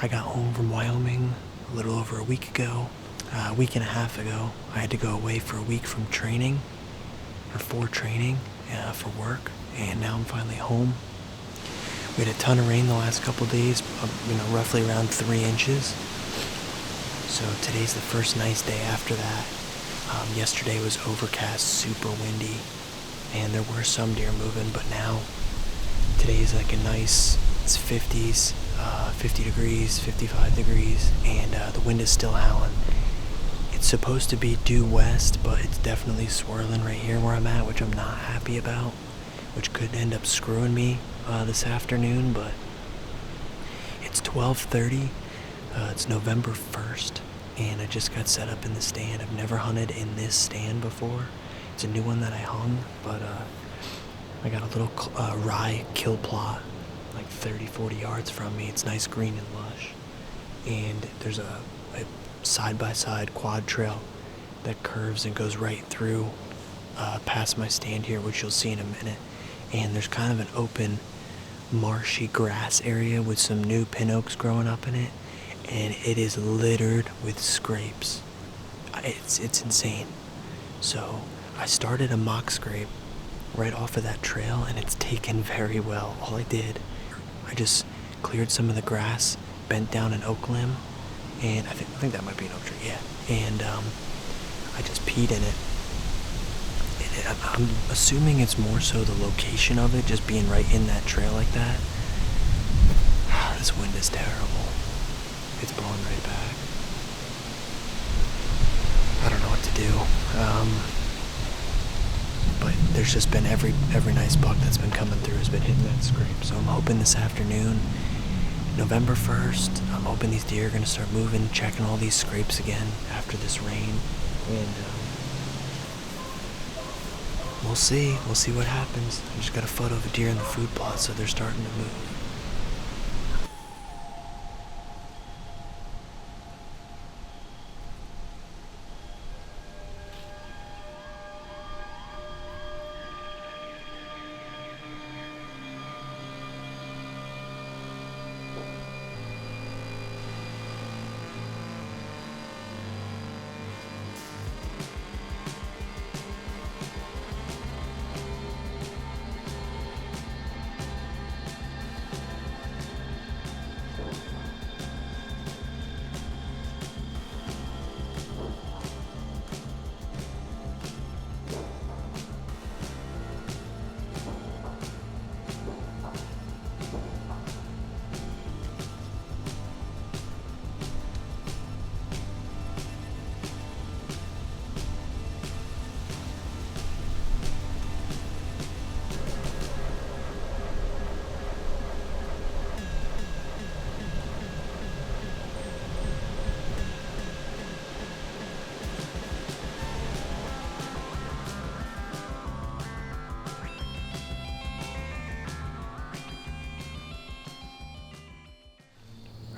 I got home from Wyoming a little over a week ago. A week and a half ago, I had to go away for a week from training, or for training, for work, and now I'm finally home. We had a ton of rain the last couple days, roughly around 3 inches. So today's the first nice day after that. Yesterday was overcast, super windy, and there were some deer moving, but now today's like a nice, it's 50s, 50 degrees, 55 degrees, and the wind is still howling. It's supposed to be due west, but it's definitely swirling right here where I'm at, which I'm not happy about, which could end up screwing me this afternoon, but it's 12:30. It's November 1st, and I just got set up in the stand. I've never hunted in this stand before. It's a new one that I hung, but I got a little rye kill plot, like 30-40 yards from me. It's nice, green, and lush. And there's a side-by-side quad trail that curves and goes right through past my stand here, which you'll see in a minute. And there's kind of an open, marshy grass area with some new pin oaks growing up in it. And it is littered with scrapes. It's insane. So I started a mock scrape right off of that trail, and it's taken very well. All I did, I just cleared some of the grass, bent down an oak limb, and I think that might be an oak tree, yeah. And I just peed in it. And I'm assuming it's more so the location of it, just being right in that trail like that. This wind is terrible. It's blowing right back. I don't know what to do. But there's just been every nice buck that's been coming through has been hitting that scrape. So I'm hoping this afternoon, November 1st, I'm hoping these deer are going to start moving, checking all these scrapes again after this rain. And we'll see. We'll see what happens. I just got a photo of a deer in the food plot, so they're starting to move.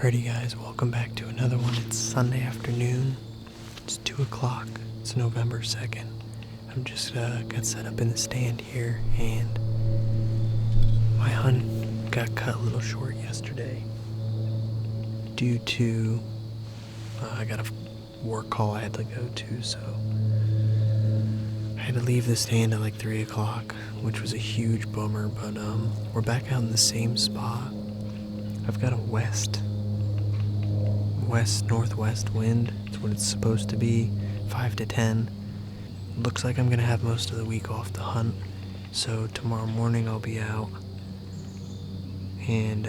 Alrighty guys, welcome back to another one. It's Sunday afternoon. It's 2 o'clock. It's November 2nd. I'm just got set up in the stand here, and my hunt got cut a little short yesterday due to I got a work call I had to go to, so I had to leave the stand at like 3 o'clock, which was a huge bummer, but we're back out in the same spot. I've got a west-northwest wind. It's what it's supposed to be, 5 to 10. Looks like I'm gonna have most of the week off to hunt, so tomorrow morning I'll be out, and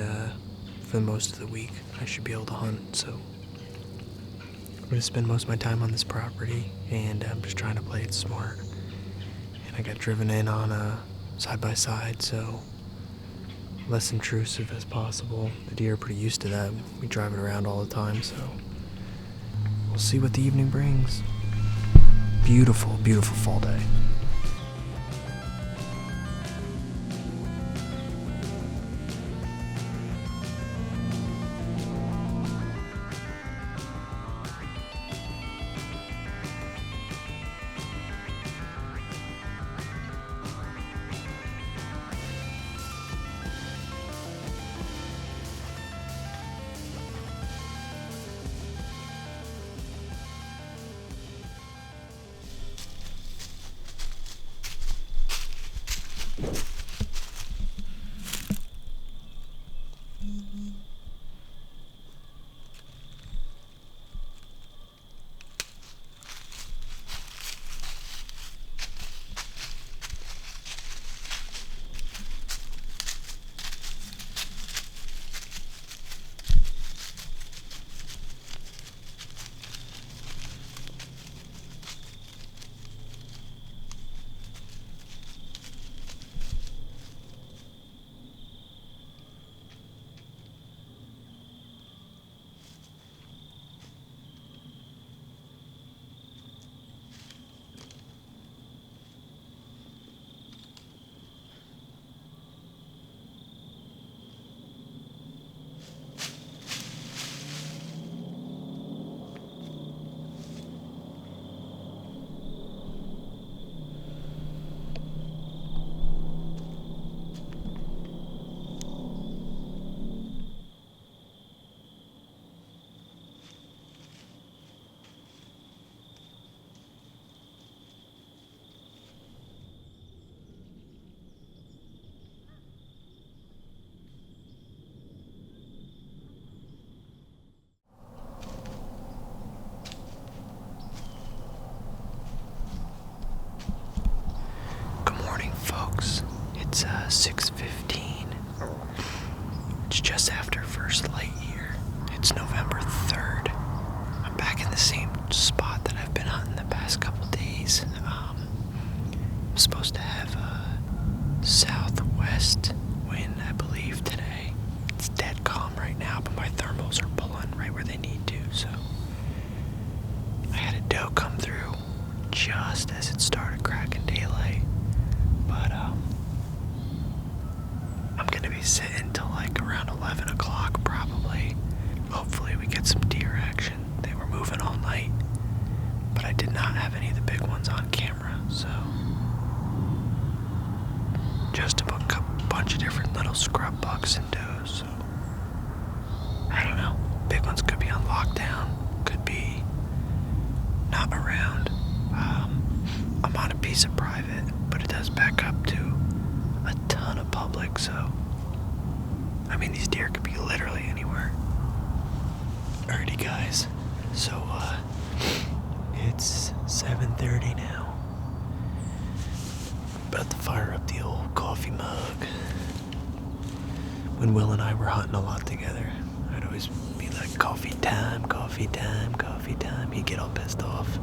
for most of the week I should be able to hunt. So I'm gonna spend most of my time on this property, and I'm just trying to play it smart. And I got driven in on a side-by-side, so less intrusive as possible. The deer are pretty used to that. We drive it around all the time, so we'll see what the evening brings. Beautiful, beautiful fall day. 6:15. It's just after first light here. It's November 3rd. I'm back in the same spot that I've been hunting the past couple days. I'm supposed to have a southwest wind, I believe, today. It's dead calm right now, but my thermals are pulling right where they need to, so I had a doe come through just as it started cracking daylight, but I'm gonna be sitting till like around 11 o'clock probably. Hopefully we get some deer action. They were moving all night, but I did not have any of the big ones on camera, so just a bunch of different little scrub bucks and does, so I don't know. Big ones could be on lockdown, could be not around. I'm on a piece of private, but it does back up to a ton of public, so I mean, these deer could be literally anywhere. Alrighty guys, so it's 7:30 now. About to fire up the old coffee mug. When Will and I were hunting a lot together, I'd always be like, coffee time, coffee time, coffee time. He'd get all pissed off.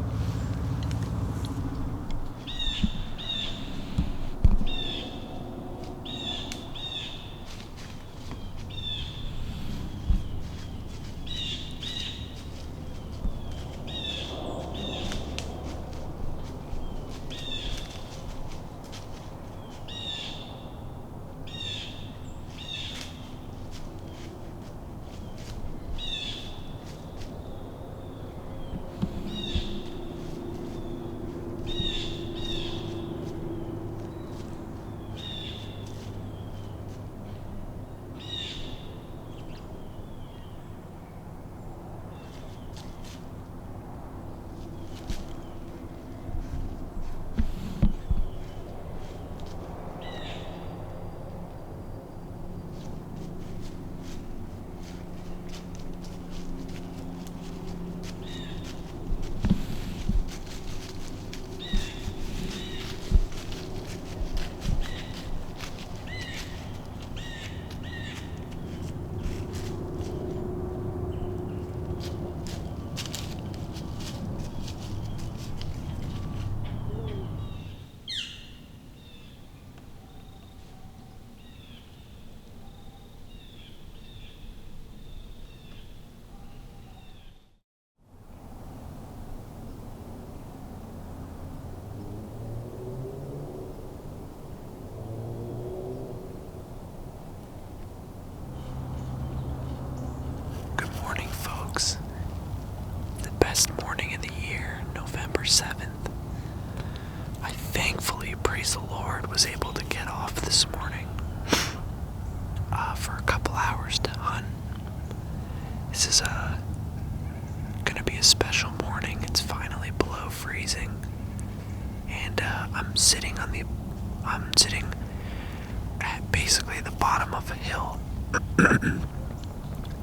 The best morning of the year, November 7th. I thankfully, praise the Lord, was able to get off this morning for a couple hours to hunt. This is gonna be a special morning. It's finally below freezing, and I'm sitting at basically the bottom of a hill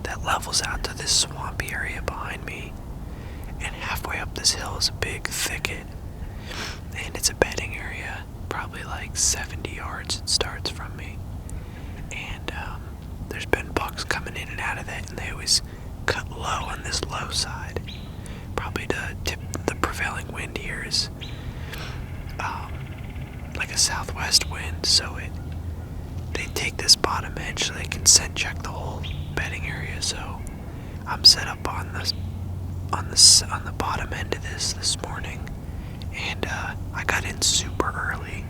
that levels out to this swampy area behind me, and halfway up this hill is a big thicket, and it's a bedding area, probably like 70 yards it starts from me, and there's been bucks coming in and out of that, and they always cut low on this low side. Probably the prevailing wind here is like a southwest wind, so they take this bottom edge so they can scent check the whole bedding area. So I'm set up on the bottom end of this morning, and I got in super early,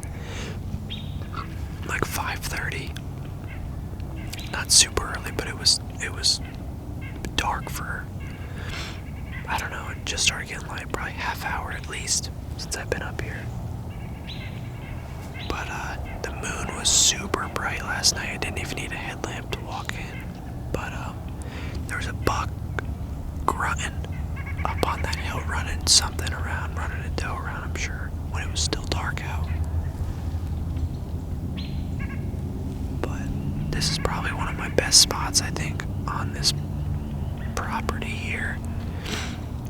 like 5:30. Not super early, but it was dark for, I don't know, it just started getting light, probably half hour at least since I've been up here. But the moon was super bright last night. I didn't even need a headlamp to walk in. But there was a buck grunting up on that hill, running something around, running a doe around, I'm sure, when it was still dark out. But this is probably one of my best spots, I think, on this property here.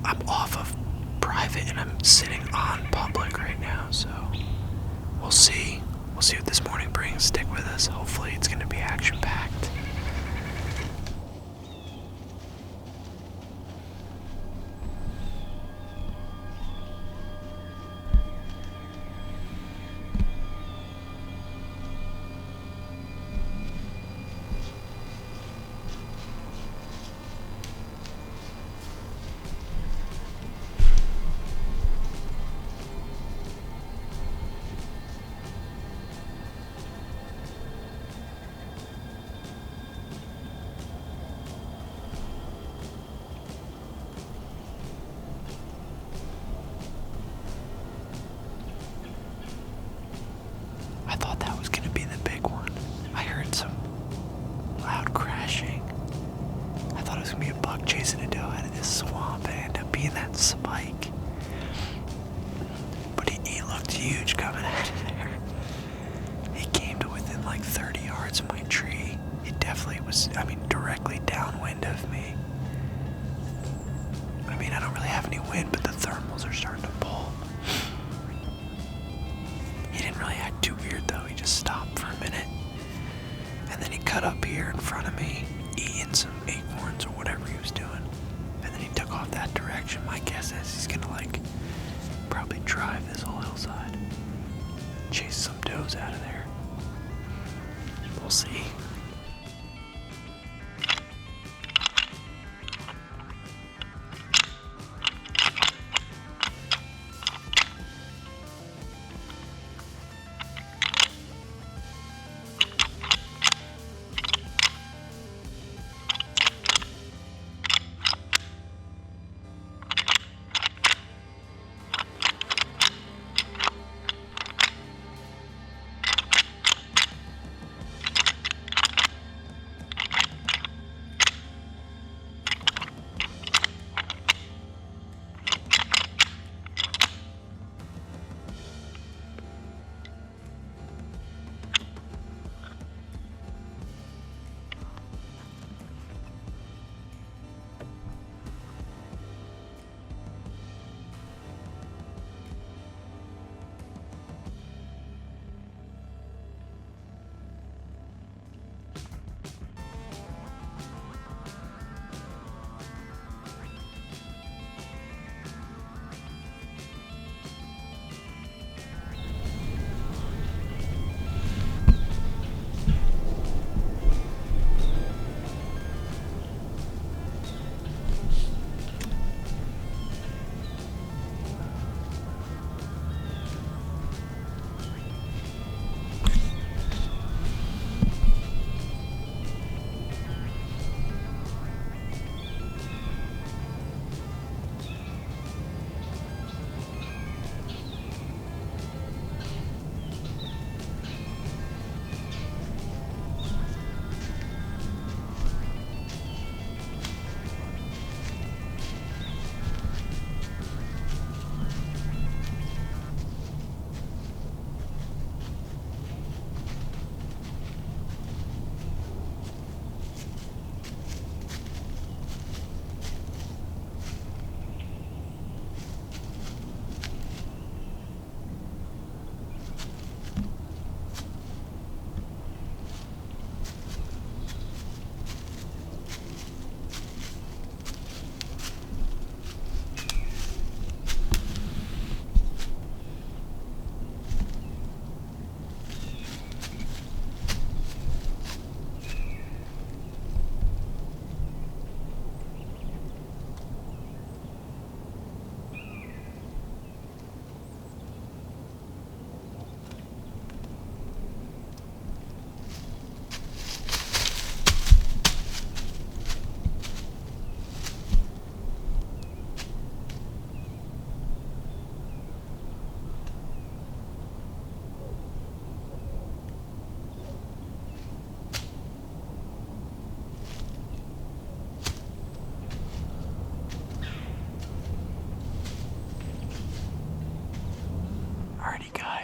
I'm off of private and I'm sitting on public right now, so we'll see see what this morning brings. Stick with us. Hopefully it's going to be action-packed. I thought that was going to be the big one. I heard some loud crashing. I thought it was going to be a buck chasing a doe out of this swamp, and it ended up being that spike. But he looked huge coming out of there. He came to within like 30 yards of my tree. It definitely was, directly downwind of me. I don't really have any wind, but the thermals are starting to pull. He didn't really act too weird though. He just stopped for a minute. And then he cut up here in front of me, eating some acorns or whatever he was doing. And then he took off that direction. My guess is he's gonna probably drive this whole hillside. Chase some does out of there. We'll see.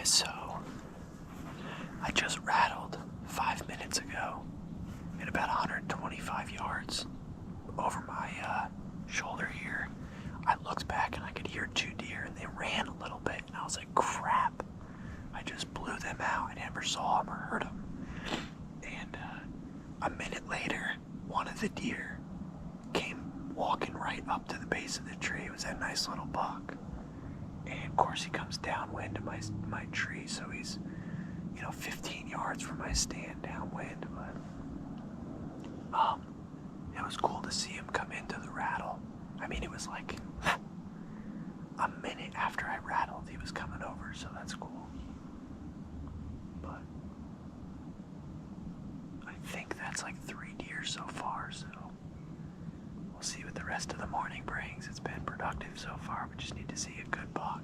So, I just rattled 5 minutes ago at about 125 yards over my shoulder here. I looked back and I could hear 2 deer, and they ran a little bit, and I was like, crap. I I just blew them out. I never saw them or heard them. And a minute later, one of the deer came walking right up to the base of the tree. It was that nice little buck. And of course he comes downwind to my tree, so he's 15 yards from my stand downwind. But it was cool to see him come into the rattle. I mean, it was like a minute after I rattled, he was coming over, so that's cool. But I think that's like 3 deer so far, so we'll see what the rest of the morning brings. It's been productive so far. We just need to see a good buck.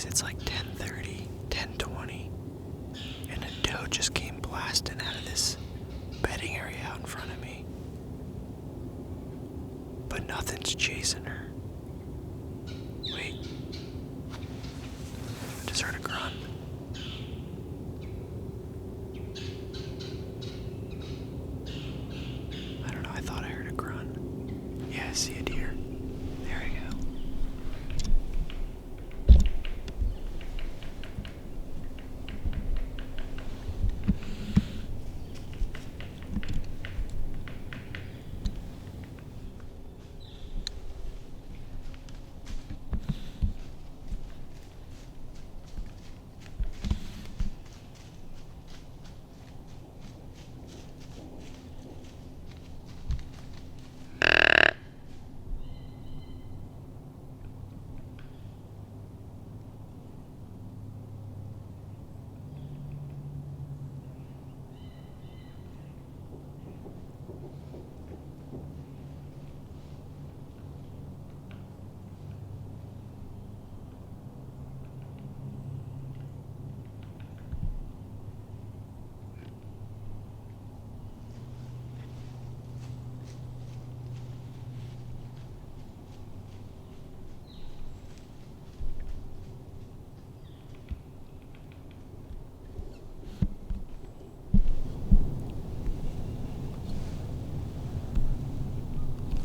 It's like 10:30, 10:20, and a doe just came blasting out of this bedding area out in front of me. But nothing's chasing her. Wait. I just heard a grunt. see a deer. There we go.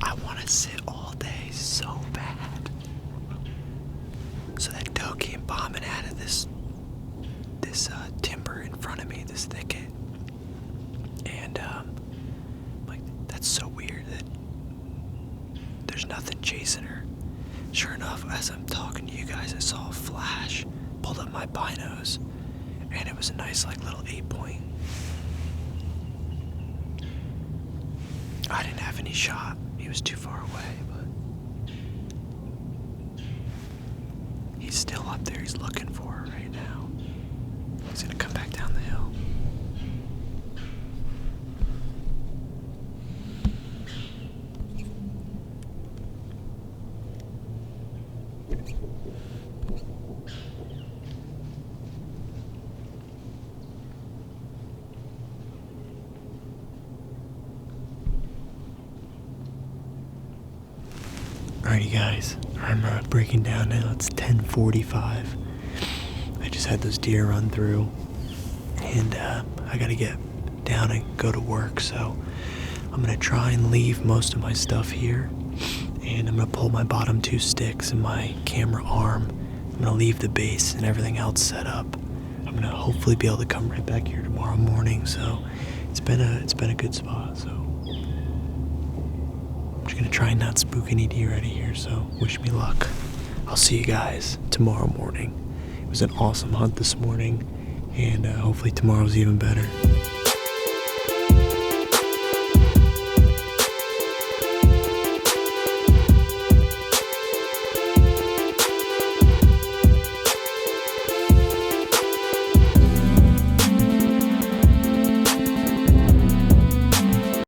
I want to sit all day so bad, so that doe came bombing out of this timber in front of me, this thicket, and like, that's so weird that there's nothing chasing her. Sure enough, as I'm talking to you guys, I saw a flash, pulled up my binos, and it was a nice like little 8-point. I didn't have any shot. He was too far away, but he's still up there. He's looking for her right now. He's gonna come back down the hill. Alrighty guys, I'm breaking down now. It's 10:45. I just had those deer run through, and I gotta get down and go to work, so I'm gonna try and leave most of my stuff here, and I'm gonna pull my bottom 2 sticks and my camera arm. I'm gonna leave the base and everything else set up. I'm gonna hopefully be able to come right back here tomorrow morning, so it's been a good spot, so I'm gonna try and not spook any deer out of here, so wish me luck. I'll see you guys tomorrow morning. It was an awesome hunt this morning, and hopefully tomorrow's even better.